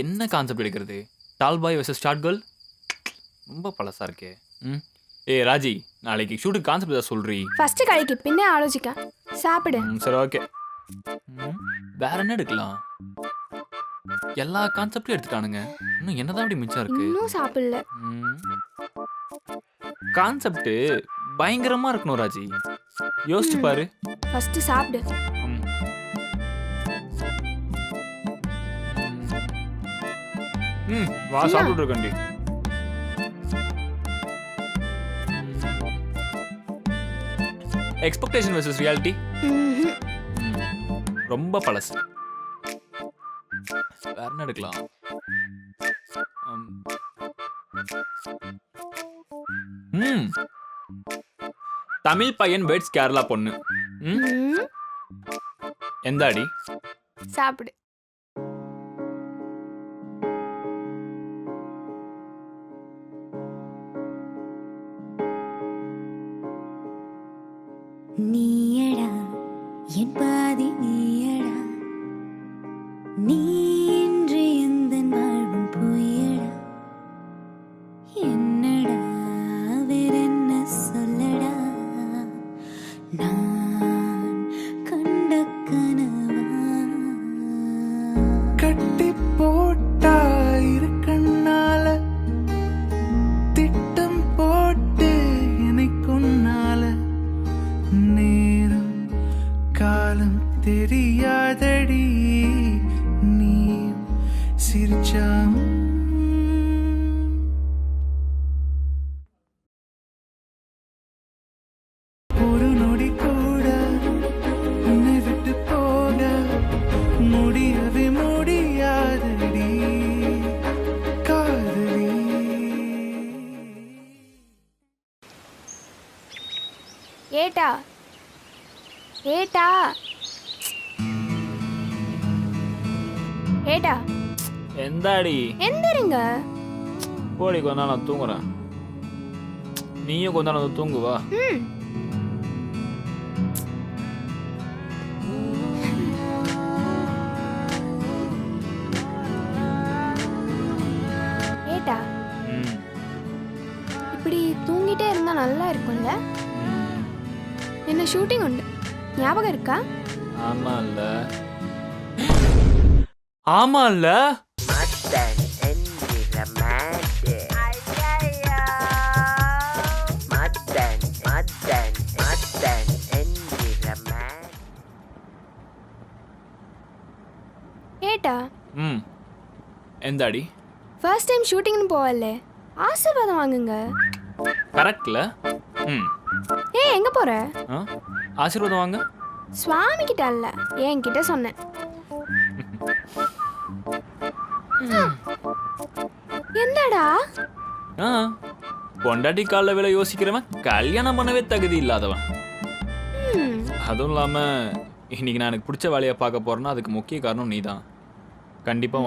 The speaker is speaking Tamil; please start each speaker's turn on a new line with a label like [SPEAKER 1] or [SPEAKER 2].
[SPEAKER 1] என்ன கான்செப்ட் எடுக்கிறது? டால் பாய் வெர்சஸ் ஷார்ட் கேர்ள்? ரொம்ப பழசா இருக்கே. ம். ராஜி, நாளைக்கு ஷூட்டுக்கு கான்செப்ட் ஏதாவது சொல்றீ.
[SPEAKER 2] ஃபர்ஸ்ட் கடைக்கு பின்னே ஆலோசிக்க. சாப்பிடு.
[SPEAKER 1] சரி ஓகே. வேற என்ன எடுக்கலாம்? எல்லா கான்செப்ட்லயும் எடுத்துட்டானுங்க. இன்னும் என்னதான் அப்படி மிச்சம் இருக்கு?
[SPEAKER 2] இன்னும் சாப்பிடல.
[SPEAKER 1] கான்செப்ட் பயங்கரமா இருக்கணும் ராஜி. யோசிச்சு பாரு.
[SPEAKER 2] ஃபர்ஸ்ட் சாப்பிடு.
[SPEAKER 1] வா சாப்பிட்டு இருக்கண்டி. எக்ஸ்பெக்டேஷன் வெர்சஸ் ரியாலிட்டி ரொம்ப பழசு. வேற என்ன எடுக்கலாம்? தமிழ் பையன் வெட்ஸ் கேரளா பொண்ணு. எந்த அடி?
[SPEAKER 2] சாப்பிடு.
[SPEAKER 3] நீயடா என் பாதி நீயடா, நீ இன்று எந்தன் வாழ்வும் பொய்யடா. என்னடா வேறென்ன சொல்லடா, நான் கண்ட கனவா.
[SPEAKER 4] கட்டி போட்டா இரு கண்ணால, திட்டம் போட்டு என்னை கொன்னால, நேரம் காலம் தெரியாதடி, நீ சிரிச்சா ஒரு நொடி கூட உன்னை விட்டு போக முடியவே முடியாதடி காதலி.
[SPEAKER 2] ஏட்டா ஏட்டா ஏட்டா
[SPEAKER 1] எந்த அடி?
[SPEAKER 2] எந்திரிங்க.
[SPEAKER 1] போடி, கொஞ்ச நாள் நான் தூங்குறேன். நீயும் கொஞ்ச நாள் வந்து தூங்குவா.
[SPEAKER 2] ஏட்டா இப்படி தூங்கிட்டே இருந்தா நல்லா இருக்கும்ல? என்ன ஷூட்டிங் உண்டு, ஞாபகம் இருக்கா?
[SPEAKER 1] ஆமா இல்ல? ஆமா இல்ல?
[SPEAKER 5] மதன் என்கிற மேடு. மதன் மதன் மதன் என்கிற மேடு.
[SPEAKER 2] ஏட்டா
[SPEAKER 1] எந்த அடி?
[SPEAKER 2] ஃபர்ஸ்ட் டைம் ஷூட்டிங்னு போவல்ல, ஆசீர்வாதம் வாங்குங்க.
[SPEAKER 1] கரெக்ட்ல?
[SPEAKER 2] எங்க போற?
[SPEAKER 1] ஆசீர்வாதம் வாங்க.
[SPEAKER 2] சுவாமி கிட்ட அல்ல, என்கிட்ட சொன்னேன். என்னடா?
[SPEAKER 1] பொண்டாட்டி கால வேலை யோசிக்கிறவன் கல்யாணம் பண்ணவே தகுதி இல்லாதவன். அதுவும் இல்லாம இன்னைக்கு நான் எனக்கு பிடிச்ச வேலையை பார்க்க போறேன்னா அதுக்கு முக்கிய காரணம் நீதான். கண்டிப்பா